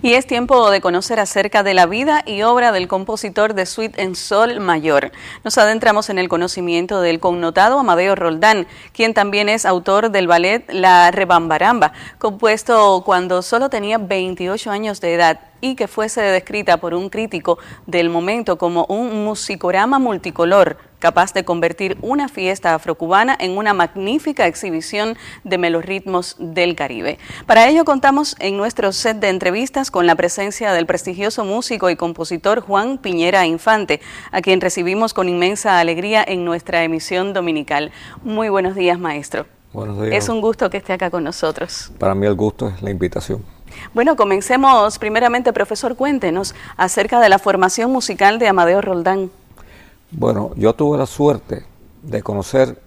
Y es tiempo de conocer acerca de la vida y obra del compositor de suite en sol mayor. Nos adentramos en el conocimiento del connotado Amadeo Roldán, quien también es autor del ballet La Rebambaramba, compuesto cuando solo tenía 28 años de edad y que fuese descrita por un crítico del momento como un musicorama multicolor, capaz de convertir una fiesta afrocubana en una magnífica exhibición de melorritmos del Caribe. Para ello contamos en nuestro set de entrevistas con la presencia del prestigioso músico y compositor Juan Piñera Infante, a quien recibimos con inmensa alegría en nuestra emisión dominical. Muy buenos días, maestro. Buenos días. Es un gusto que esté acá con nosotros. Para mí el gusto es la invitación. Bueno, comencemos primeramente, profesor, cuéntenos acerca de la formación musical de Amadeo Roldán. Bueno, yo tuve la suerte de conocer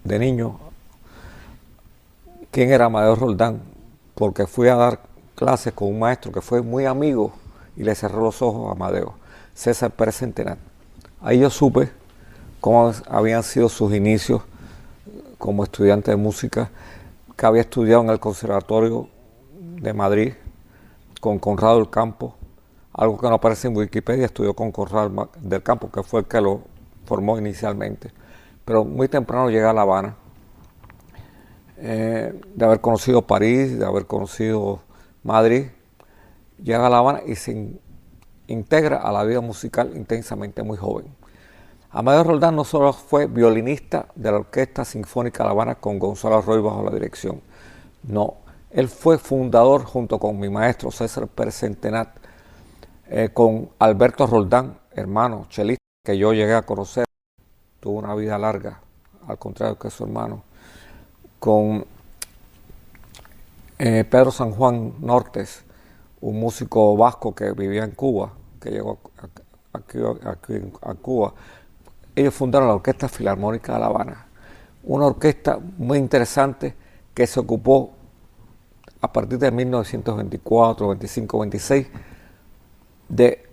de niño quién era Amadeo Roldán, porque fui a dar clases con un maestro que fue muy amigo y le cerró los ojos a Amadeo, César Pérez Centenat. Ahí yo supe cómo habían sido sus inicios como estudiante de música, que había estudiado en el Conservatorio de Madrid con Conrado del Campo, algo que no aparece en Wikipedia. Estudió con Conrado del Campo, que fue el que lo formó inicialmente, pero muy temprano llega a La Habana, de haber conocido París, de haber conocido Madrid, llega a La Habana y se integra a la vida musical intensamente muy joven. Amadeo Roldán no solo fue violinista de la Orquesta Sinfónica de La Habana con Gonzalo Arroyo bajo la dirección, no, él fue fundador junto con mi maestro César Pérez Centenat, con Alberto Roldán, hermano chelista, que yo llegué a conocer, tuvo una vida larga, al contrario que su hermano, con Pedro San Juan Nortes, un músico vasco que vivía en Cuba, que llegó aquí a Cuba. Ellos fundaron la Orquesta Filarmónica de La Habana, una orquesta muy interesante que se ocupó a partir de 1924, 25, 26, de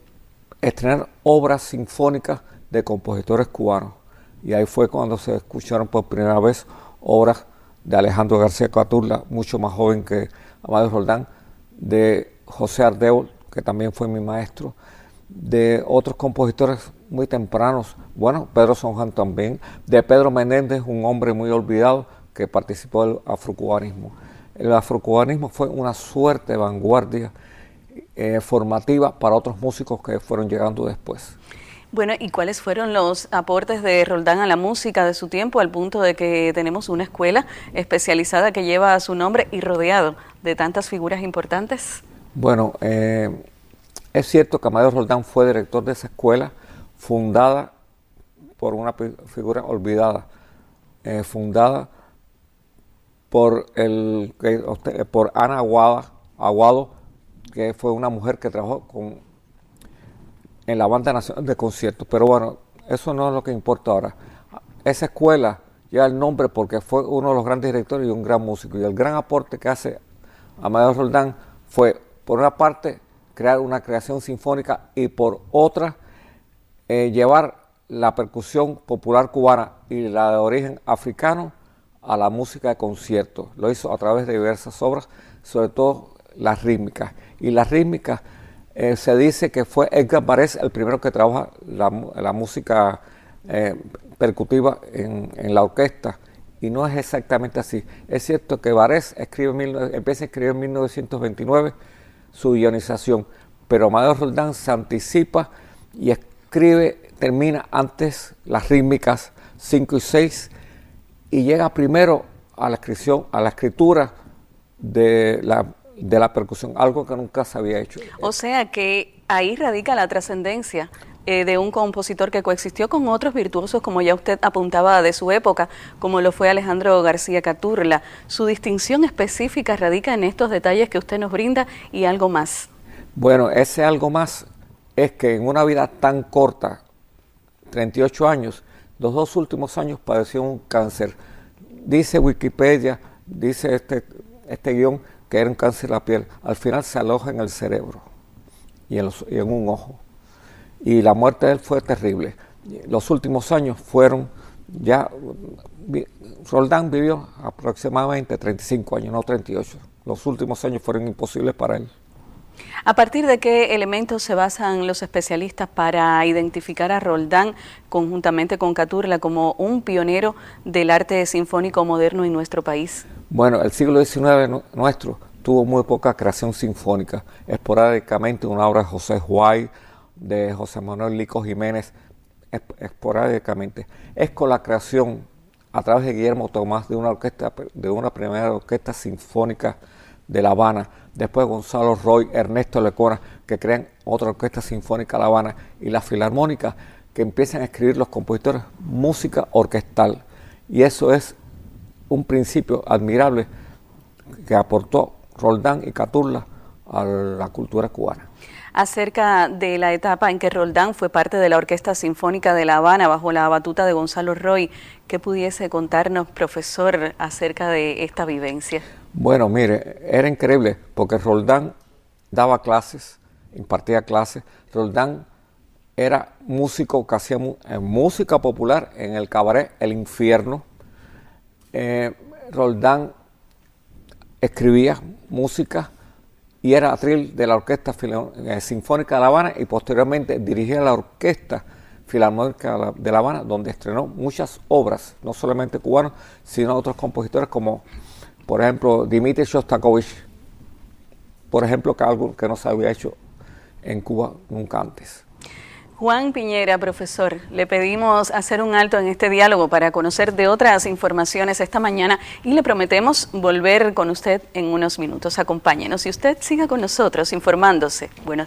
estrenar obras sinfónicas de compositores cubanos. Y ahí fue cuando se escucharon por primera vez obras de Alejandro García Caturla, mucho más joven que Amadeo Roldán, de José Ardeu, que también fue mi maestro, de otros compositores muy tempranos, bueno, Pedro San Juan también, de Pedro Menéndez, un hombre muy olvidado que participó del afrocubanismo. El afrocubanismo fue una suerte de vanguardia formativa para otros músicos que fueron llegando después. Bueno, ¿y cuáles fueron los aportes de Roldán a la música de su tiempo, al punto de que tenemos una escuela especializada que lleva su nombre y rodeado de tantas figuras importantes? Bueno, es cierto que Amadeo Roldán fue director de esa escuela, fundada por una figura olvidada, fundada por Ana Aguado, que fue una mujer que trabajó en la Banda Nacional de Conciertos. Pero bueno, eso no es lo que importa ahora. Esa escuela lleva el nombre porque fue uno de los grandes directores y un gran músico. Y el gran aporte que hace Amadeo Roldán fue, por una parte, crear una creación sinfónica y por otra, llevar la percusión popular cubana y la de origen africano a la música de concierto. Lo hizo a través de diversas obras, sobre todo las rítmicas. Y las rítmicas se dice que fue Edgar Varèse el primero que trabaja la música percutiva en la orquesta, y no es exactamente así. Es cierto que Varèse empieza a escribir en 1929 su guionización, pero Amadeo Roldán se anticipa y termina antes las rítmicas 5 y 6 y llega primero a la escritura de la percusión, algo que nunca se había hecho. O sea que ahí radica la trascendencia de un compositor que coexistió con otros virtuosos, como ya usted apuntaba, de su época, como lo fue Alejandro García Caturla. Su distinción específica radica en estos detalles que usted nos brinda y algo más. Bueno, ese algo más es que en una vida tan corta, 38 años, los 2 últimos años padeció un cáncer. Dice Wikipedia, dice este guión, que era un cáncer de la piel. Al final se aloja en el cerebro y en un ojo. Y la muerte de él fue terrible. Los últimos años fueron ya... Roldán vivió aproximadamente 35 años, no 38. Los últimos años fueron imposibles para él. ¿A partir de qué elementos se basan los especialistas para identificar a Roldán, conjuntamente con Catulla, como un pionero del arte sinfónico moderno en nuestro país? Bueno, el siglo XIX nuestro tuvo muy poca creación sinfónica, esporádicamente una obra de José Huay, de José Manuel Lico Jiménez, esporádicamente. Es con la creación, a través de Guillermo Tomás, de una primera orquesta sinfónica de La Habana, después Gonzalo Roy, Ernesto Lecona, que crean otra orquesta sinfónica de La Habana, y la Filarmónica, que empiezan a escribir los compositores música orquestal. Y eso es un principio admirable que aportó Roldán y Catulla a la cultura cubana. Acerca de la etapa en que Roldán fue parte de la Orquesta Sinfónica de La Habana bajo la batuta de Gonzalo Roy, ¿qué pudiese contarnos, profesor, acerca de esta vivencia? Bueno, mire, era increíble porque Roldán daba clases, impartía clases. Roldán era músico que hacía música popular en el cabaret El Infierno. Roldán escribía música y era atril de la Orquesta Sinfónica de La Habana y posteriormente dirigía la Orquesta Filarmónica de La Habana, donde estrenó muchas obras, no solamente cubanos, sino otros compositores como, por ejemplo, Dmitri Shostakovich, por ejemplo, que algo que no se había hecho en Cuba nunca antes. Juan Piñera, profesor, le pedimos hacer un alto en este diálogo para conocer de otras informaciones esta mañana y le prometemos volver con usted en unos minutos. Acompáñenos y usted siga con nosotros informándose. Buenos días.